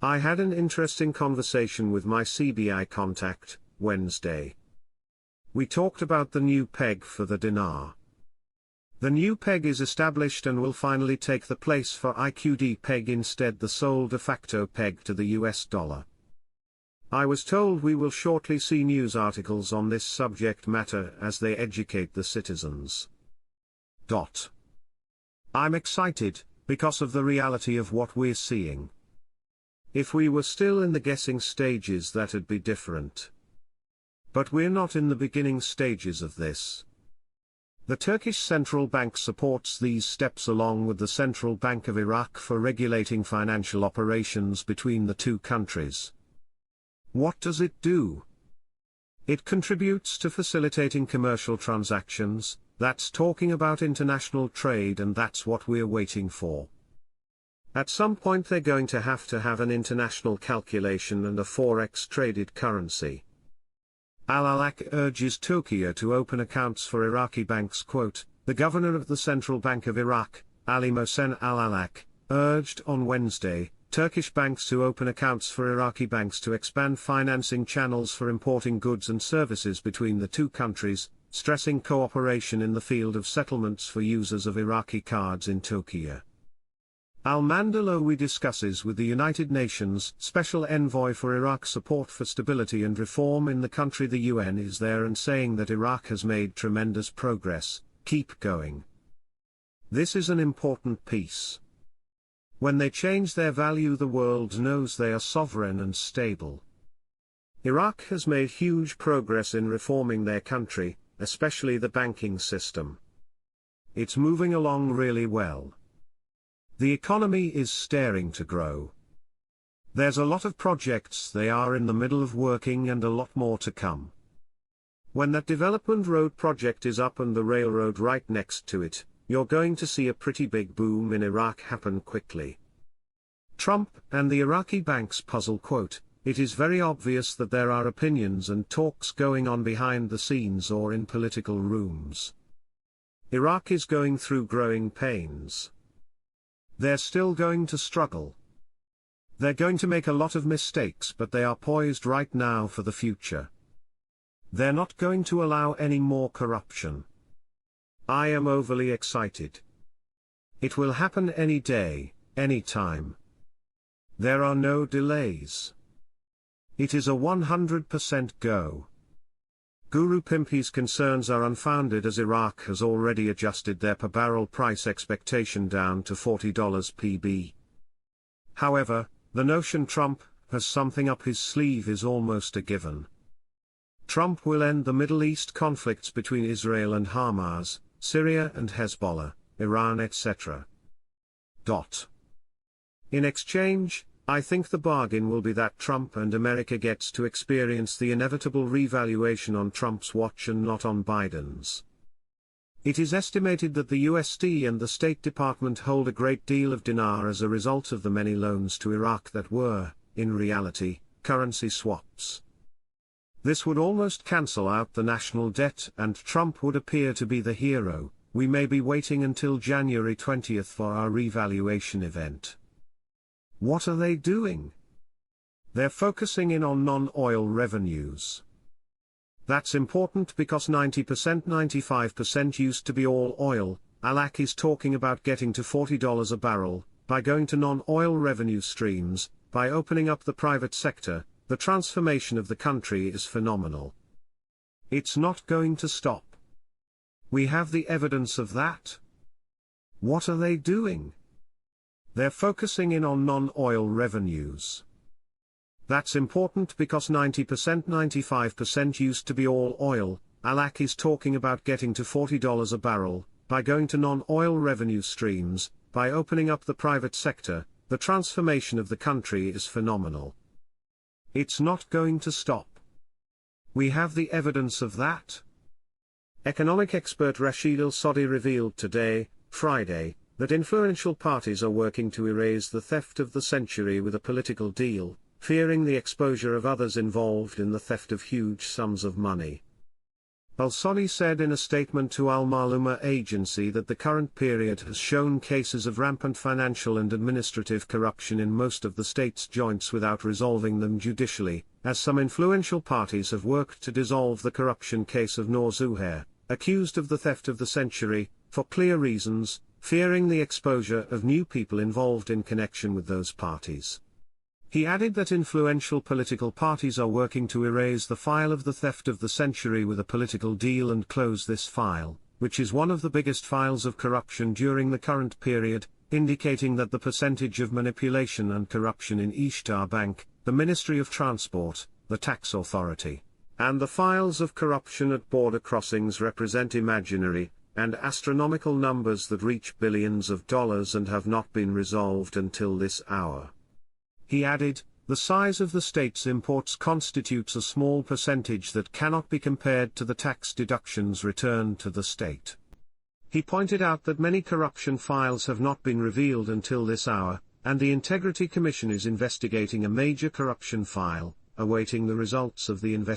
I had an interesting conversation with my CBI contact, Wednesday. We talked about the new peg for the dinar. The new peg is established and will finally take the place for IQD peg, instead the sole de facto peg to the US dollar. I was told we will shortly see news articles on this subject matter as they educate the citizens. I'm excited, because of the reality of what we're seeing. If we were still in the guessing stages, that'd be different. But we're not in the beginning stages of this. The Turkish Central Bank supports these steps along with the Central Bank of Iraq for regulating financial operations between the two countries. What does it do? It contributes to facilitating commercial transactions, that's talking about international trade, and that's what we're waiting for. At some point they're going to have an international calculation and a forex traded currency. Al-Alaq urges Tokyo to open accounts for Iraqi banks. Quote, the governor of the Central Bank of Iraq, Ali Mohsen Al-Alaq, urged on Wednesday, Turkish banks to open accounts for Iraqi banks to expand financing channels for importing goods and services between the two countries, stressing cooperation in the field of settlements for users of Iraqi cards in Tokyo. Al-Mandalowi discusses with the United Nations Special Envoy for Iraq support for stability and reform in the country. The UN is there and saying that Iraq has made tremendous progress, keep going. This is an important piece. When they change their value, the world knows they are sovereign and stable. Iraq has made huge progress in reforming their country, especially the banking system. It's moving along really well. The economy is staring to grow. There's a lot of projects they are in the middle of working and a lot more to come. When that development road project is up and the railroad right next to it, you're going to see a pretty big boom in Iraq happen quickly. Trump and the Iraqi banks puzzle. Quote, it is very obvious that there are opinions and talks going on behind the scenes or in political rooms. Iraq is going through growing pains. They're still going to struggle. They're going to make a lot of mistakes, but they are poised right now for the future. They're not going to allow any more corruption. I am overly excited. It will happen any day, any time. There are no delays. It is a 100% go. Guru Pimpi's concerns are unfounded, as Iraq has already adjusted their per barrel price expectation down to $40 pb. However, the notion Trump has something up his sleeve is almost a given. Trump will end the Middle East conflicts between Israel and Hamas, Syria and Hezbollah, Iran, etc. In exchange, I think the bargain will be that Trump and America gets to experience the inevitable revaluation on Trump's watch and not on Biden's. It is estimated that the USD and the State Department hold a great deal of dinar as a result of the many loans to Iraq that were, in reality, currency swaps. This would almost cancel out the national debt and Trump would appear to be the hero. We may be waiting until January 20th for our revaluation event. What are they doing? They're focusing in on non-oil revenues. That's important because 90%, 95% used to be all oil. Alaq is talking about getting to $40 a barrel, by going to non-oil revenue streams, by opening up the private sector. The transformation of the country is phenomenal. It's not going to stop. We have the evidence of that. What are they doing? They're focusing in on non-oil revenues. That's important because 90%, 95% used to be all oil. Alaq is talking about getting to $40 a barrel, by going to non-oil revenue streams, by opening up the private sector. The transformation of the country is phenomenal. It's not going to stop. We have the evidence of that. Economic expert Rashid Al-Sadi revealed today, Friday, that influential parties are working to erase the theft of the century with a political deal, fearing the exposure of others involved in the theft of huge sums of money. Al-Sadi said in a statement to Al-Maluma agency that the current period has shown cases of rampant financial and administrative corruption in most of the state's joints without resolving them judicially, as some influential parties have worked to dissolve the corruption case of Noor Zuhair, accused of the theft of the century, for clear reasons, fearing the exposure of new people involved in connection with those parties. He added that influential political parties are working to erase the file of the theft of the century with a political deal and close this file, which is one of the biggest files of corruption during the current period, indicating that the percentage of manipulation and corruption in Ishtar Bank, the Ministry of Transport, the Tax Authority, and the files of corruption at border crossings represent imaginary and astronomical numbers that reach billions of dollars and have not been resolved until this hour. He added, the size of the state's imports constitutes a small percentage that cannot be compared to the tax deductions returned to the state. He pointed out that many corruption files have not been revealed until this hour, and the Integrity Commission is investigating a major corruption file, awaiting the results of the investigation.